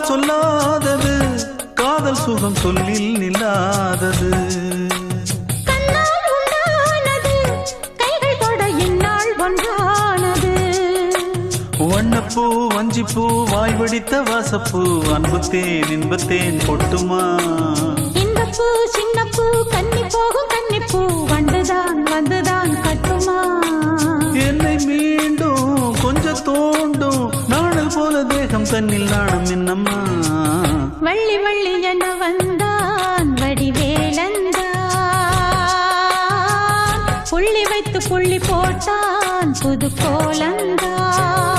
சொல்லாதது காதல் சுகம் சொல்லில் நில்லாதது வண்ணப்பூ வஞ்சிப்பூ வாய் வடித்த வாசப்பூ அன்புத்தேன் இன்பத்தேன் பொட்டுமா இந்தப்பூ சின்னப்பூ கன்னி போகும் கன்னிப்பூ வந்துதான் கட்டுமா என்னை மீண்டும் கொஞ்சம் தோண்டும் நாடல் போல தேகம் தன்னில் நாணம் என்னம்மா வள்ளி வள்ளி என வந்தான் வடிவேலந்தான் புள்ளி வைத்து புள்ளி போட்டான் புது கோலந்தான்